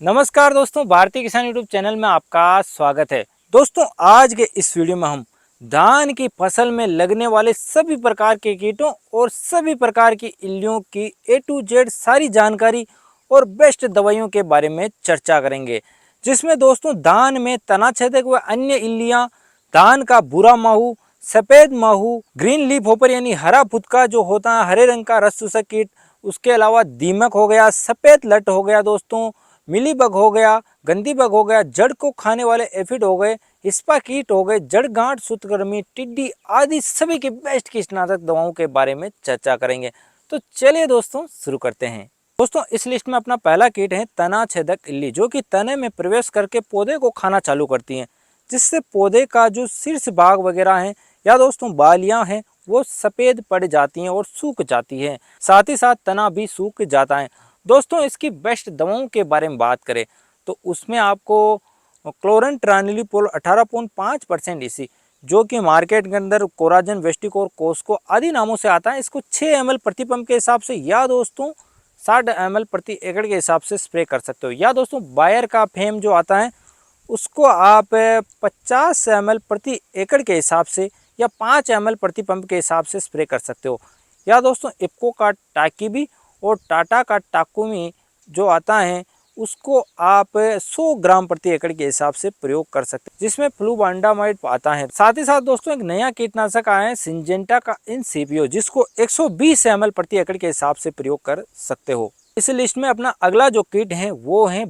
नमस्कार दोस्तों, भारतीय किसान यूट्यूब चैनल में आपका स्वागत है। दोस्तों, आज के इस वीडियो में हम धान की फसल में लगने वाले सभी प्रकार के कीटों और सभी प्रकार की इल्लियों की ए टू जेड सारी जानकारी और बेस्ट दवाइयों के बारे में चर्चा करेंगे, जिसमें दोस्तों धान में तना छेदक व अन्य इल्लियां, धान का भूरा माहू, सफेद माहू, ग्रीन लीफ होपर यानी हरा फुदका जो होता है हरे रंग का रस चूसक कीट, उसके अलावा दीमक हो गया, सफेद लट हो गया दोस्तों, मिली बग हो गया, गंदी बग हो गया, जड़ को खाने वाले एफिड हो गए, हिस्पा कीट हो गए, जड़ गांठ, सूत्रकृमि, टिड्डी आदि सभी की बेस्ट कीटनाशक दवाओं के बारे में चर्चा करेंगे। तो चलिए दोस्तों शुरू करते हैं। दोस्तों, इस लिस्ट में अपना पहला कीट है तना छेदक इल्ली, जो कि तने में प्रवेश करके पौधे को खाना चालू करती है, जिससे पौधे का जो शीर्ष भाग वगैरह है या दोस्तों बालियां हैं वो सफेद पड़ जाती हैं और सूख जाती है, साथ ही साथ तना भी सूख जाता है। दोस्तों, इसकी बेस्ट दवाओं के बारे में बात करें तो उसमें आपको क्लोरेंट्रानिलीप्रोल 18.5% इसी, जो कि मार्केट के अंदर कोराजन, वेस्टिकोर, कोस्को आदि नामों से आता है, इसको 6 ml प्रति पंप के हिसाब से या दोस्तों 60 ml प्रति एकड़ के हिसाब से स्प्रे कर सकते हो, या दोस्तों बायर का फेम जो आता है उसको आप 50 ml प्रति एकड़ के हिसाब से या 5 ml प्रति पंप के हिसाब से स्प्रे कर सकते हो, या दोस्तों इफ्को का टाकीबी और टाटा का टाकुमी जो आता है उसको आप 100 ग्राम प्रति एकड़ के हिसाब से प्रयोग कर सकते हैं, जिसमें फ्लूबांडामाइड आता है। साथ ही साथ दोस्तों एक नया कीटनाशक आया है सिंजेंटा का इनसीपियो, जिसको 120 ml प्रति एकड़ के हिसाब से प्रयोग कर सकते हो। इस लिस्ट में अपना अगला जो कीट है वो है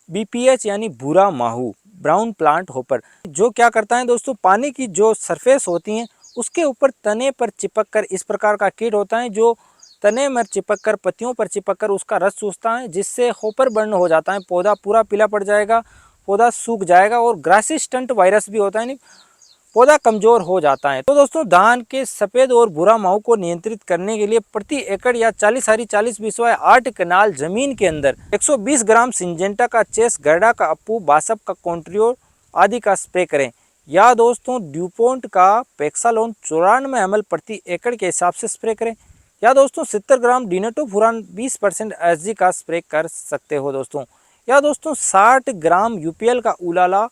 बीपीएच यानी भूरा माहू, ब्राउन प्लांट होपर, जो क्या करता है दोस्तों, पानी की जो सरफेस होती है उसके ऊपर तने पर चिपक कर, इस प्रकार का कीट होता है जो तने में चिपक कर, पत्तियों पर चिपक कर उसका रस चूसता है, जिससे होपर बर्न हो जाता है, पौधा पूरा पीला पड़ जाएगा, पौधा सूख जाएगा और ग्रासी स्टंट वायरस भी होता है, यानी पौधा कमजोर हो जाता है। तो दोस्तों धान के सफेद और भूरा माहू को नियंत्रित करने के लिए प्रति एकड़ या 40 हरी 40 बिस्वा 8 कनाल जमीन के अंदर 120 ग्राम सिंजेंटा का चेस, गरडा का अप्पू, बासप का कॉन्ट्रियोर आदि का स्प्रे करें, या दोस्तों ड्यूपोन्ट का पेक्सालोन 94 ml प्रति एकड़ के हिसाब से स्प्रे करें, या दोस्तों 70 ग्राम डिनेटोफुरान 20% एसजी का स्प्रे कर सकते हो दोस्तों, या दोस्तों 60 ग्राम यूपीएल का उलाला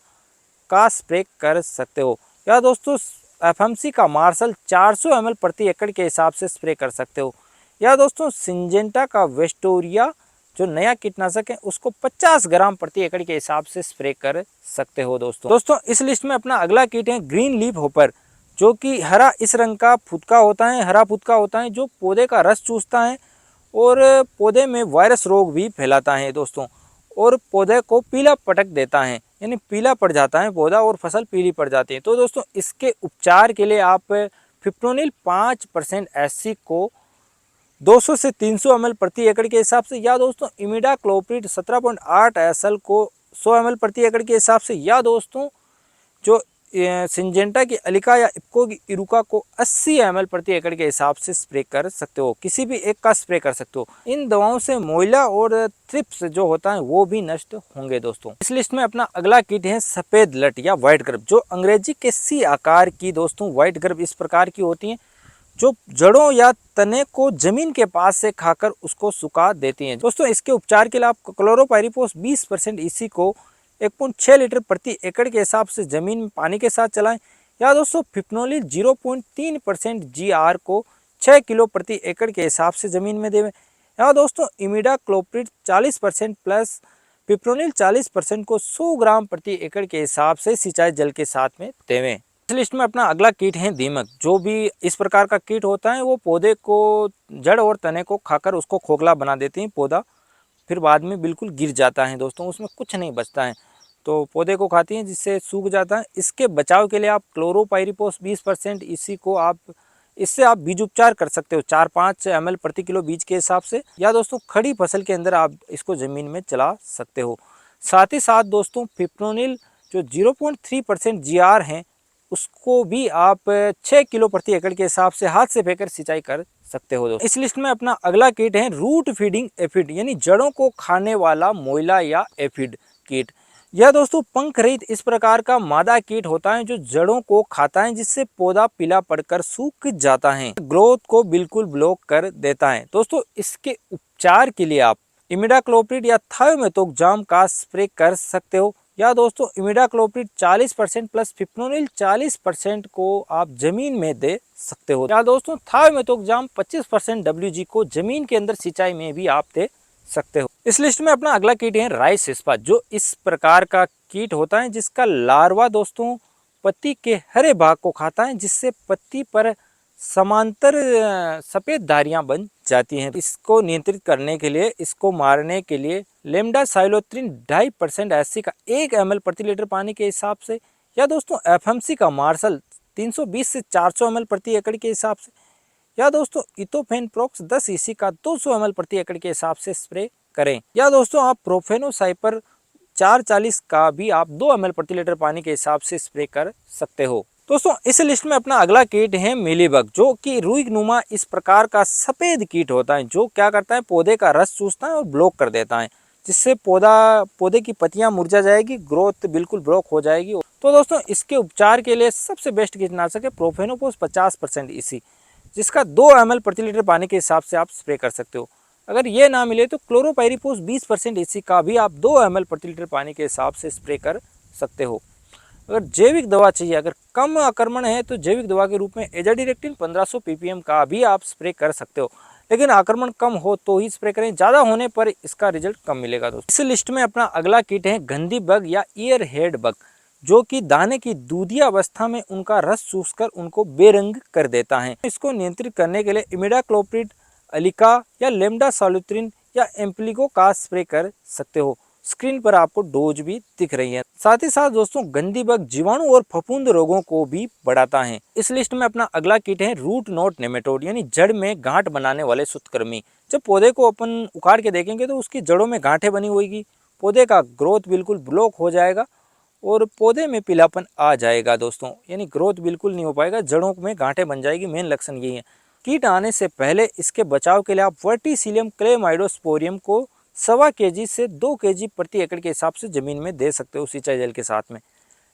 का स्प्रे कर सकते हो, या दोस्तों एफएमसी का मार्शल 400 ml प्रति एकड़ के हिसाब से स्प्रे कर सकते हो, या दोस्तों सिंजेंटा का वेस्टोरिया जो नया कीटनाशक है उसको 50 ग्राम प्रति एकड़ के हिसाब से स्प्रे कर सकते हो दोस्तों इस लिस्ट में अपना अगला कीट है ग्रीन लीफ होपर, जो कि हरा इस रंग का फुदका होता है, हरा फुदका होता है जो पौधे का रस चूसता है और पौधे में वायरस रोग भी फैलाता है दोस्तों, और पौधे को पीला पटक देता है, यानी पीला पड़ जाता है पौधा और फसल पीली पड़ जाती है। तो दोस्तों इसके उपचार के लिए आप फिप्रोनिल 5% एससी को 200 से 300 ml प्रति एकड़ के हिसाब से, या दोस्तों इमिडाक्लोप्रिड 17.8 एसएल को 100 ml प्रति एकड़ के हिसाब से, या दोस्तों जो सिंजेंटा की अलिका या इफ्को की इरुका को 80 ml प्रति एकड़ के हिसाब से स्प्रे कर सकते हो, किसी भी एक का स्प्रे कर सकते हो। इन दवाओं से मोइला और थ्रिप्स जो होता है वो भी नष्ट होंगे दोस्तों। इस लिस्ट में अपना अगला कीट है सफेद लट या व्हाइट ग्रब, जो अंग्रेजी के सी आकार की दोस्तों व्हाइट ग्रब इस प्रकार की होती है, जो जड़ों या तने को जमीन के पास से खाकर उसको सुखा देती हैं दोस्तों। इसके उपचार के लिए आप क्लोरोपाइरिफॉस 20% इसी को 1.6 लीटर प्रति एकड़ के हिसाब से जमीन में पानी के साथ चलाएं, या दोस्तों फिप्नोलिल 0.3% जीआर को 6 किलो प्रति एकड़ के हिसाब से जमीन में देवें, या दोस्तों इमिडाक्लोप्रिड 40% प्लस पिप्रोनिल 40% को 100 ग्राम प्रति एकड़ के हिसाब से सिंचाई जल के साथ में देवें। इस लिस्ट में अपना अगला कीट है दीमक, जो भी इस प्रकार का कीट होता है वो पौधे को जड़ और तने को खाकर उसको खोखला बना देती है, पौधा फिर बाद में बिल्कुल गिर जाता है दोस्तों, उसमें कुछ नहीं बचता है, तो पौधे को खाती हैं जिससे सूख जाता है। इसके बचाव के लिए आप क्लोरोपाइरिफॉस 20% इसी को आप इससे आप बीज उपचार कर सकते हो 4-5 ml प्रति किलो बीज के हिसाब से, या दोस्तों खड़ी फसल के अंदर आप इसको ज़मीन में चला सकते हो। साथ ही साथ दोस्तों फिप्रोनिल जो 0.3% जीआर हैं उसको भी आप 6 किलो प्रति एकड़ के हिसाब से हाथ से फेंकर सिंचाई कर सकते हो दोस्तों। इस लिस्ट में अपना अगला कीट है रूट फीडिंग एफिड, यानी जड़ों को खाने वाला मोइला या एफिड कीट। यह दोस्तों पंख रहित इस प्रकार का मादा कीट होता है जो जड़ों को खाता है, जिससे पौधा पीला पड़कर सूख जाता है, ग्रोथ को बिल्कुल ब्लॉक कर देता है दोस्तों। इसके उपचार के लिए आप इमिडाक्लोप्रिड या थायोमेथोक्साम का स्प्रे कर सकते हो। या दोस्तों इमिडाक्लोप्रिड 40% प्लस फिप्रोनिल 40% को आप जमीन में दे सकते हो। या दोस्तों थायोमेथोक्साम 25% WG को जमीन के अंदर सिंचाई में भी आप दे सकते हो। इस लिस्ट में अपना अगला कीट है राइस हिस्पा, जो इस प्रकार का कीट होता है जिसका लार्वा दोस्तों पत्ती के हरे भाग को खाता है, जिससे पत्ती पर समांतर सफेद धारियां बन जाती हैं। इसको नियंत्रित करने के लिए, इसको मारने के लिए लेमडासाइलोत्रिन 2.5% एससी का 1 ml प्रति लीटर पानी के हिसाब से, या दोस्तों एफएमसी का मार्शल 320 से 400 ml प्रति एकड़ के हिसाब से, या दोस्तों इथोफेनप्रोक्स 10 EC का 200 ml प्रति एकड़ के हिसाब से स्प्रे करें। या दोस्तों आप प्रोफेनोसाइपर 440 का भी आप 2 ml प्रति लीटर पानी के हिसाब से स्प्रे कर सकते हो। दोस्तों इस लिस्ट में अपना अगला कीट है मिलीबग, जो कि रुई नुमा इस प्रकार का सफेद कीट होता है, जो क्या करता है पौधे का रस चूसता है और ब्लॉक कर देता है, जिससे पौधे की पत्तियां मुरझा जाएगी, ग्रोथ बिल्कुल ब्लॉक हो जाएगी। तो दोस्तों इसके उपचार के लिए सबसे बेस्ट कीटनाशक है प्रोफेनोपोस 50% EC, जिसका 2 ml प्रति लीटर पानी के हिसाब से आप स्प्रे कर सकते हो। अगर ये ना मिले तो क्लोरोपाइरिपोस 20% EC का भी आप 2 ml प्रति लीटर पानी के हिसाब से स्प्रे कर सकते हो। अगर जैविक दवा चाहिए, अगर कम आक्रमण है, तो जैविक दवा के रूप में एजाडिरेक्टिन 1500 ppm का भी आप स्प्रे कर सकते हो, लेकिन आक्रमण कम हो तो ही स्प्रे करें, ज़्यादा होने पर इसका रिजल्ट कम मिलेगा। दोस्तों इस लिस्ट में अपना अगला कीट है गंदी बग या ईयर हेड बग, जो कि दाने की दूधिया अवस्था में उनका रस चूसकर उनको बेरंग कर देता है। इसको नियंत्रित करने के लिए इमिडाक्लोप्रिड, अलिका या लेमडासाइलोत्रिन या एम्प्लिगो का स्प्रे कर सकते हो। स्क्रीन पर आपको डोज भी दिख रही है। साथ ही साथ दोस्तों गंदी बग जीवाणु और फफूंद रोगों को भी बढ़ाता है। इस लिस्ट में अपना अगला कीट है रूट नोट नेमेटोड, यानी जड़ में गांठ बनाने वाले सूत्रकृमि। जब पौधे को अपन उखाड़ के देखेंगे तो उसकी जड़ों में गांठें बनी होगी, पौधे का ग्रोथ बिल्कुल ब्लॉक हो जाएगा और पौधे में पीलापन आ जाएगा दोस्तों, यानी ग्रोथ बिल्कुल नहीं हो पाएगा, जड़ों में गांठें बन जाएगी। मेन लक्षण यही है। कीट आने से पहले इसके बचाव के लिए आप वर्टिसिलियम क्लेमाइडोस्पोरियम को 1.25 kg से 2 kg प्रति एकड़ के हिसाब से जमीन में दे सकते हो सिंचाई जल के साथ में।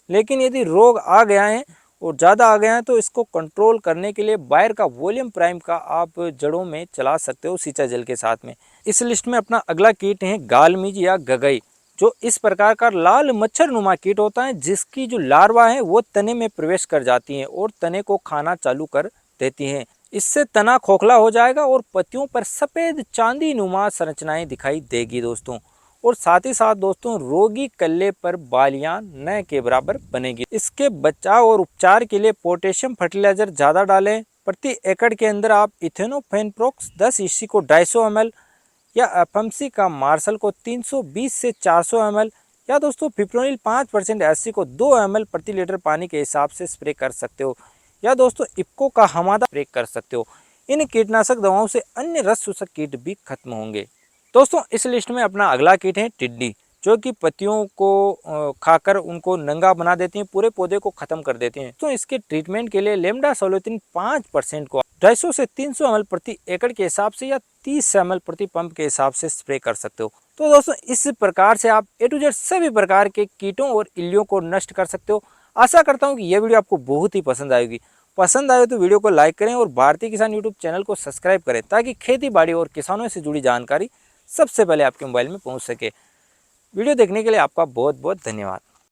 लेकिन यदि रोग आ गया है और ज़्यादा आ गया है तो इसको कंट्रोल करने के लिए बायर का वॉल्यूम प्राइम का आप जड़ों में चला सकते हो सिंचाई जल के साथ में। इस लिस्ट में अपना अगला कीट है गालमीज या गगई, जो इस प्रकार का लाल मच्छर नुमा कीट होता है, जिसकी जो लार्वा है वो तने में प्रवेश कर जाती है और तने को खाना चालू कर देती हैं। इससे तना खोखला हो जाएगा और पत्तियों पर सफ़ेद चांदी नुमा संरचनाएं दिखाई देगी दोस्तों। और साथ ही साथ दोस्तों रोगी कल्ले पर बालियां न के बराबर बनेगी। इसके बचाव और उपचार के लिए पोटेशियम फर्टिलाइजर ज़्यादा डालें। प्रति एकड़ के अंदर आप इथेनोफेनप्रोक्स 10 EC को 250 ml या एफएमसी का मार्शल को 320 से 400 ml या दोस्तों फिप्रोनिल 5% एससी को 2 ml प्रति लीटर पानी के हिसाब से स्प्रे कर सकते हो, या दोस्तों इफ्को का हमादा स्प्रे कर सकते हो। इन कीटनाशक दवाओं से अन्य रस चूसक कीट भी खत्म होंगे। दोस्तों इस लिस्ट में अपना अगला कीट है टिड्डी, जो कि पत्तियों को खाकर उनको नंगा बना देती हैं, पूरे पौधे को खत्म कर देती हैं। तो इसके ट्रीटमेंट के लिए लेमडासाइलोत्रिन 5% को 250 से 300 ml प्रति एकड़ के हिसाब से या 30 ml प्रति पंप के हिसाब से स्प्रे कर सकते हो। तो दोस्तों इस प्रकार से आप A to Z सभी प्रकार के कीटों और इल्लियों को नष्ट कर सकते हो। आशा करता हूँ कि यह वीडियो आपको बहुत ही पसंद आएगी। पसंद आए तो वीडियो को लाइक करें और भारतीय किसान यूट्यूब चैनल को सब्सक्राइब करें, ताकि खेती बाड़ी और किसानों से जुड़ी जानकारी सबसे पहले आपके मोबाइल में पहुंच सके। वीडियो देखने के लिए आपका बहुत बहुत धन्यवाद।